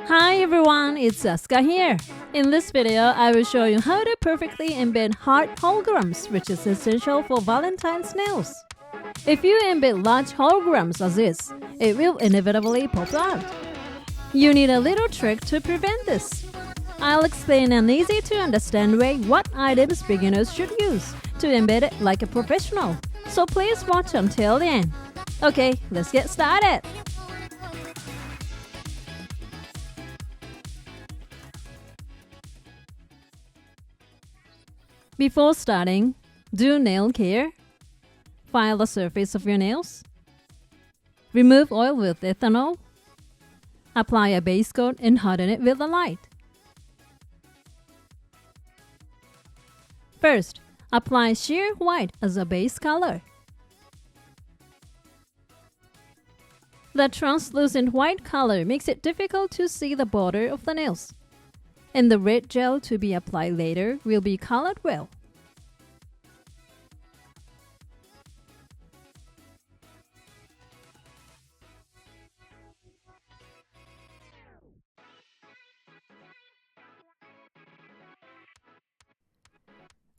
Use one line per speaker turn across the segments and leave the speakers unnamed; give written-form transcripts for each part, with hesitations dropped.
Hi everyone, it's ASKA here. In this video, I will show you how to perfectly embed hard holograms, which is essential for Valentine's nails. If you embed large holograms as is, it will inevitably pop out. You need a little trick to prevent this. I'll explain an easy to understand way what items beginners should use to embed it like a professional. So please watch until the end. Okay, let's get started. Before starting, do nail care. File the surface of your nails. Remove oil with ethanol. Apply a base coat and harden it with a light. First, apply sheer white as a base color. The translucent white color makes it difficult to see the border of the nails, and the red gel to be applied later will be colored well.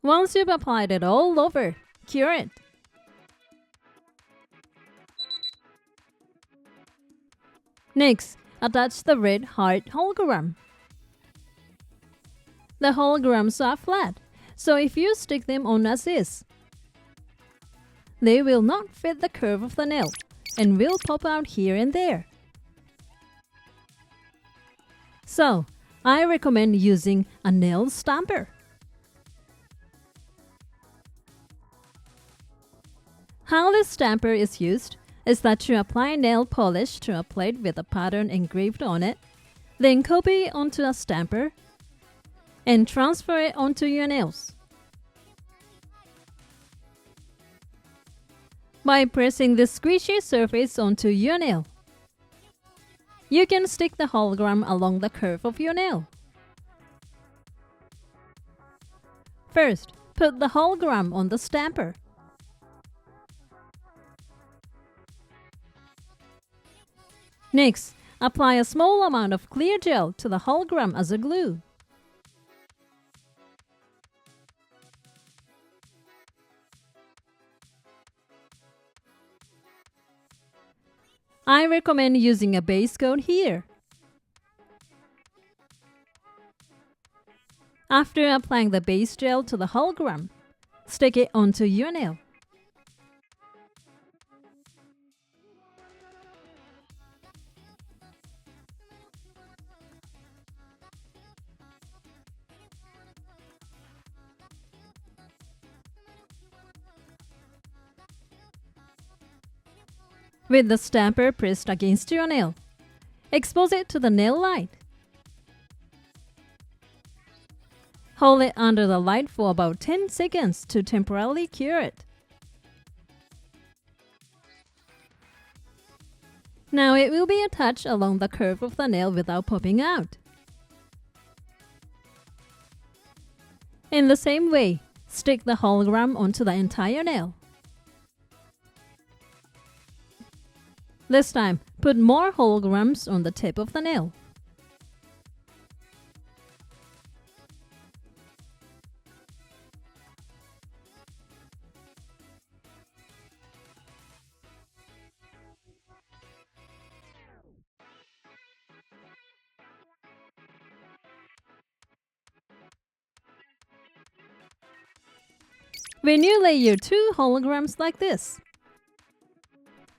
Once you've applied it all over, cure it. Next, attach the red heart hologram. The holograms are flat, so if you stick them on as is, they will not fit the curve of the nail and will pop out here and there. So, I recommend using a nail stamper. How this stamper is used is that you apply nail polish to a plate with a pattern engraved on it, then copy it onto a stamper, and transfer it onto your nails. By pressing the squishy surface onto your nail, you can stick the hologram along the curve of your nail. First, put the hologram on the stamper. Next, apply a small amount of clear gel to the hologram as a glue. I recommend using a base coat here. After applying the base gel to the hologram, stick it onto your nail. With the stamper pressed against your nail, expose it to the nail light. Hold it under the light for about 10 seconds to temporarily cure it. Now it will be attached along the curve of the nail without popping out. In the same way, stick the hologram onto the entire nail. This time, put more holograms on the tip of the nail. When you layer two holograms like this,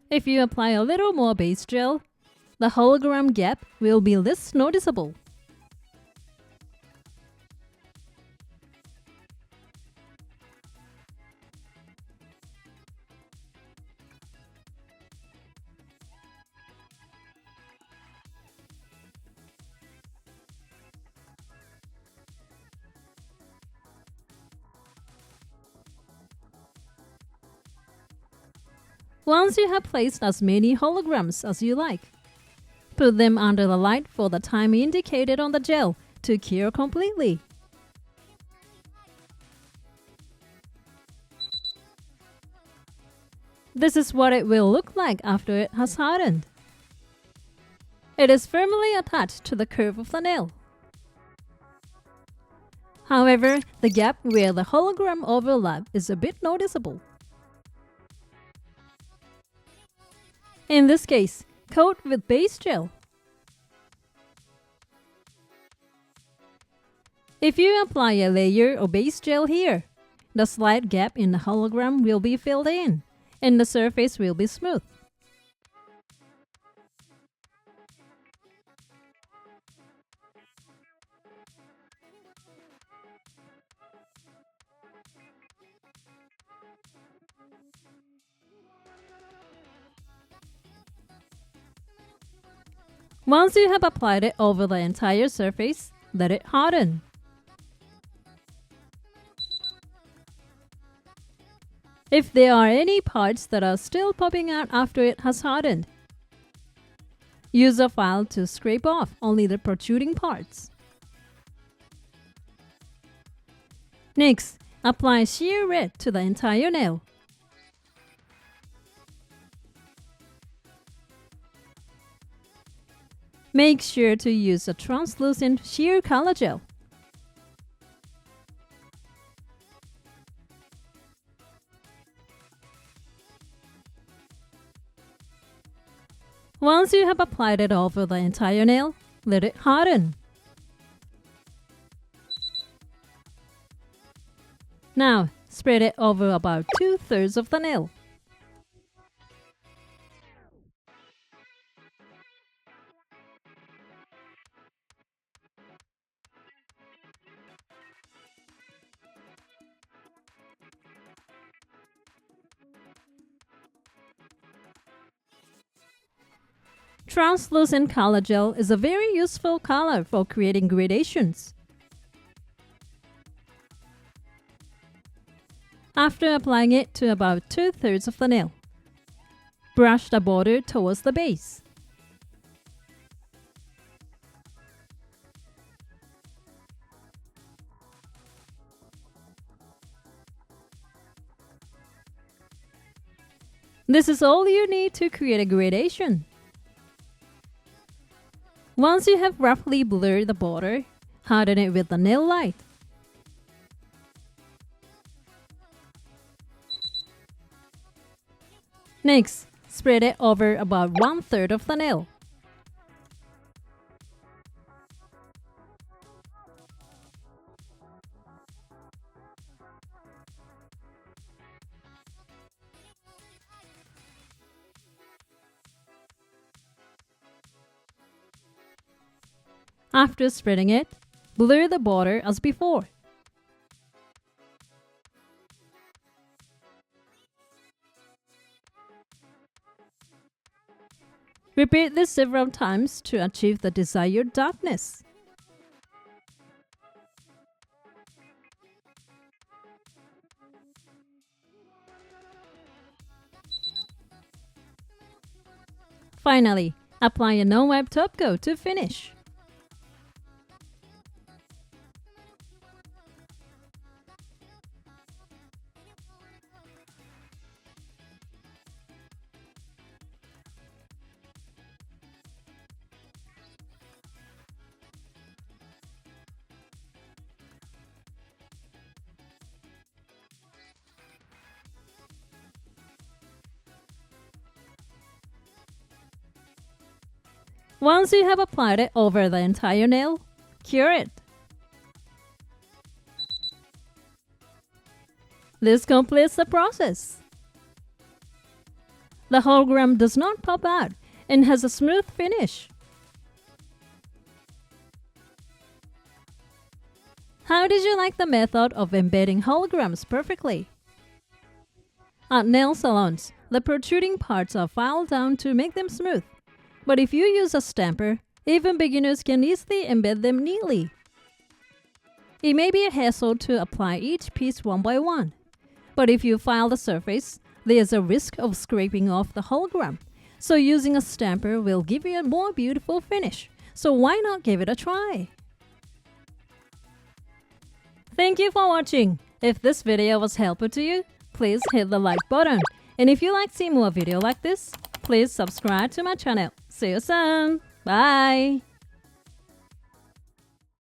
if you apply a little more base gel, the hologram gap will be less noticeable. Once you have placed as many holograms as you like, put them under the light for the time indicated on the gel to cure completely. This is what it will look like after it has hardened. It is firmly attached to the curve of the nail. However, the gap where the hologram overlap is a bit noticeable. In this case, coat with base gel. If you apply a layer of base gel here, the slight gap in the hologram will be filled in, and the surface will be smooth. Once you have applied it over the entire surface, let it harden. If there are any parts that are still popping out after it has hardened, use a file to scrape off only the protruding parts. Next, apply sheer red to the entire nail. Make sure to use a translucent sheer color gel. Once you have applied it over the entire nail, let it harden. Now, spread it over about 2/3 of the nail. Translucent color gel is a very useful color for creating gradations. After applying it to about 2/3 of the nail, brush the border towards the base. This is all you need to create a gradation. Once you have roughly blurred the border, harden it with the nail light. Next, spread it over about 1/3 of the nail. After spreading it, blur the border as before. Repeat this several times to achieve the desired darkness. Finally, apply a non-web top coat to finish. Once you have applied it over the entire nail, cure it. This completes the process. The hologram does not pop out and has a smooth finish. How did you like the method of embedding holograms perfectly? At nail salons, the protruding parts are filed down to make them smooth. But if you use a stamper, even beginners can easily embed them neatly. It may be a hassle to apply each piece one by one, but if you file the surface, there is a risk of scraping off the hologram, so using a stamper will give you a more beautiful finish, so why not give it a try? Thank you for watching. If this video was helpful to you, please hit the like button, and if you like to see more videos like this, please subscribe to my channel. See you soon! Bye!